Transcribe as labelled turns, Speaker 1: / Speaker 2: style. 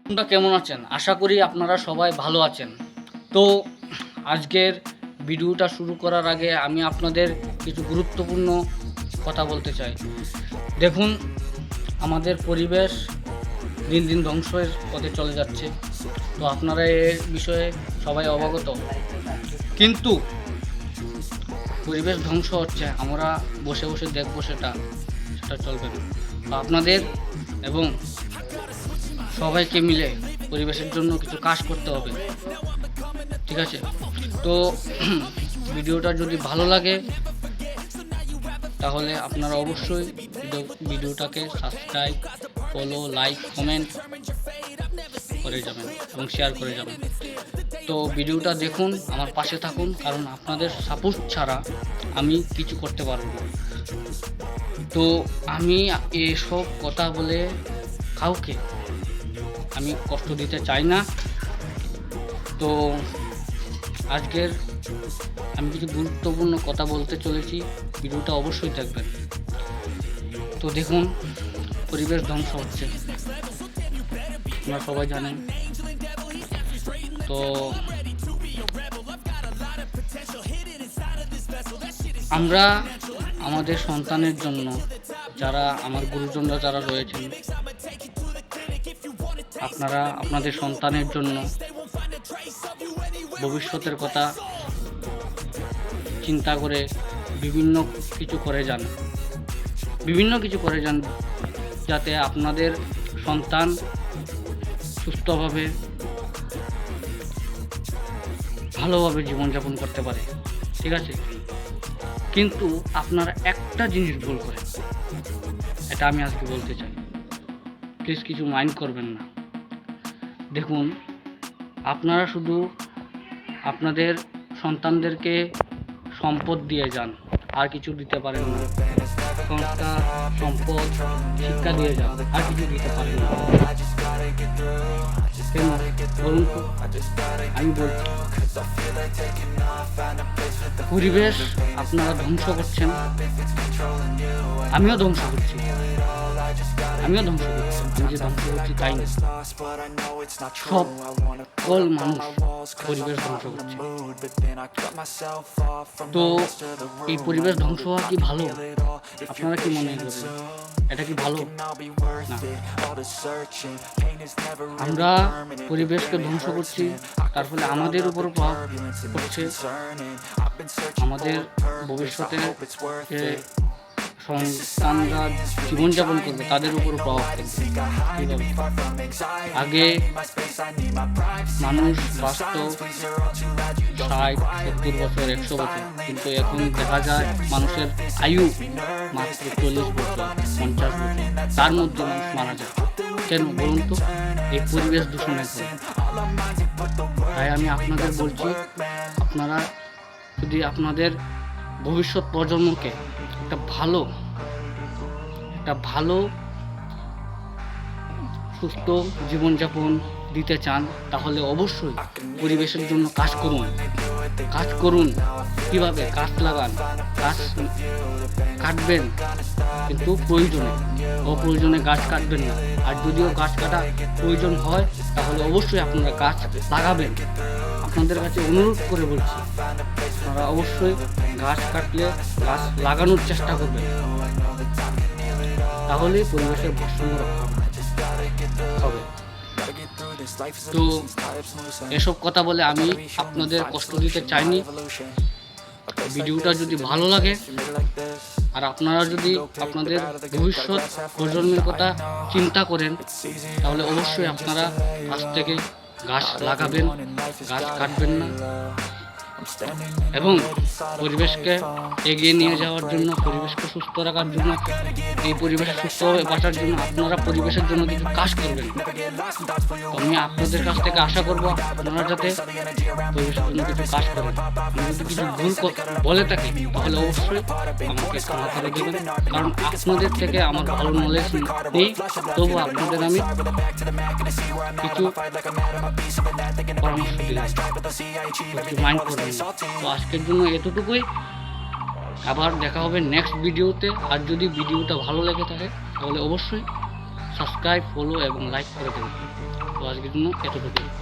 Speaker 1: আপনারা কেমন আছেন? আশা করি আপনারা সবাই ভালো আছেন। তো আজকের ভিডিওটা শুরু করার আগে আমি আপনাদের কিছু গুরুত্বপূর্ণ কথা বলতে চাই। দেখুন, আমাদের পরিবেশ দিন দিন ধ্বংসের পথে চলে যাচ্ছে। তো আপনারা এর বিষয়ে সবাই অবগত, কিন্তু পরিবেশ ধ্বংস হচ্ছে, আমরা বসে বসে দেখবো সেটা চলবে না। তো আপনাদের এবং সবাইকে মিলে পরিবেশের জন্য কিছু কাজ করতে হবে, ঠিক আছে? তো ভিডিওটা যদি ভালো লাগে তাহলে আপনারা অবশ্যই ভিডিওটাকে সাবস্ক্রাইব, ফলো, লাইক, কমেন্ট করে যাবেন এবং শেয়ার করে যাবেন। তো ভিডিওটা দেখুন, আমার পাশে থাকুন, কারণ আপনাদের সাপোর্ট ছাড়া আমি কিছু করতে পারব না। তো আমি এসব কথা বলে কাউকে আমি কষ্ট দিতে চাই না। তো আজকের আমি কিছু গুরুত্বপূর্ণ কথা বলতে চলেছি, ভিডিওটা অবশ্যই দেখবেন। তো দেখুন, পরিবেশ ধ্বংস হচ্ছে, আপনারা সবাই জানেন। তো আমরা আমাদের সন্তানের জন্য, যারা আমার গুরুজনরা যারা রয়েছেন, আপনারা আপনাদের সন্তানের জন্য ভবিষ্যতের কথা চিন্তা করে বিভিন্ন কিছু করে যান, যাতে আপনাদের সন্তান সুস্থভাবে ভালোভাবে জীবনযাপন করতে পারে, ঠিক আছে? কিন্তু আপনারা একটা জিনিস ভুল করেন, এটা আমি আজকে বলতে চাই, প্লিজ কিছু মাইন্ড করবেন না। দেখুন, আপনারা শুধু আপনাদের সন্তানদেরকে সম্পদ দিয়ে যান, আর কিছু দিতে পারেন না। সংস্কার, সম্পদ, শিক্ষা দিয়ে যান, আর কিছু দিতে পারেন না। কেন বলুন তো? আমি বলছি, পরিবেশ আপনারা ধ্বংস করছেন, আমিও ধ্বংস করছি। আমি যে ধ্বংস করছি তাই না, সকল মানুষ পরিবেশ ধ্বংস করছে। তো এই পরিবেশ ধ্বংস হওয়া কি ভালো? আপনারা কি মনে করেন, এটা কি ভালো না? আমরা পরিবেশকে ধ্বংস করছি, তার ফলে আমাদের উপর প্রভাব পড়ছে, আমাদের ভবিষ্যতে যে সন্তানরা জীবনযাপন করবে তাদের উপর প্রভাব পড়বে। আগে মানুষ বাঁচত 60, 70 বছর, 100 বছর, কিন্তু এখন দেখা যায় মানুষের আয়ু মাত্র 40 বছর, 50 বছর, তার মধ্যে মানুষ মারা যায়। কেন বলুন তো? এই পরিবেশ দূষণের ফলে। তাই আমি আপনাদের বলছি, আপনারা যদি আপনাদের ভবিষ্যৎ প্রজন্মকে একটা ভালো সুস্থ জীবনযাপন দিতে চান, তাহলে অবশ্যই পরিবেশের জন্য কাজ করুন। কিভাবে? গাছ লাগান, গাছ কাটবেন কিন্তু অপ্রয়োজনে গাছ কাটবেন না। আর যদিও গাছ কাটা প্রয়োজন হয়, তাহলে অবশ্যই আপনারা গাছ লাগাবেন। আপনাদের কাছে অনুরোধ করে বলছি, আপনারা অবশ্যই গাছ কাটলে গাছ লাগানোর চেষ্টা করবেন, তাহলে পরিবেশের ভারসাম্য রক্ষা হবে। তো এসব কথা বলে আমি আপনাদের কষ্ট দিতে চাইনি। ভিডিওটা যদি ভালো লাগে আর আপনারা যদি আপনাদের ভবিষ্যৎ প্রজন্মের কথা চিন্তা করেন, তাহলে অবশ্যই আপনারা আজ থেকে গাছ লাগাবেন, গাছ কাটবেন না, এবং পরিবেশকে এগিয়ে নিয়ে যাওয়ার জন্য, পরিবেশকে সুস্থ রাখার জন্য, এই পরিবেশে সুস্থভাবে বাঁচার জন্য আপনারা পরিবেশের জন্য কিছু কাজ করবেন। তো আমি আপনাদের কাছ থেকে আশা করব আপনারা যাতে পরিবেশের জন্য কিছু কাজ করেন। আমি যদি কিছু ভুল বলে থাকি তাহলে অবশ্যই আমাকে ক্ষমা করে দেবেন, কারণ আপনাদের থেকে আমার ভালো নলেজ নেই, তবু আপনাদের আমি কিছু পরামর্শ দিলাম, মাইন্ড করবেন। তো আজকের জন্য এতটুকুই, আবার দেখা হবে নেক্সট ভিডিওতে। আর যদি ভিডিওটা ভালো লেগে থাকে তাহলে অবশ্যই সাবস্ক্রাইব, ফলো এবং লাইক করে দেবেন। তো আজকের জন্য এতটুকুই।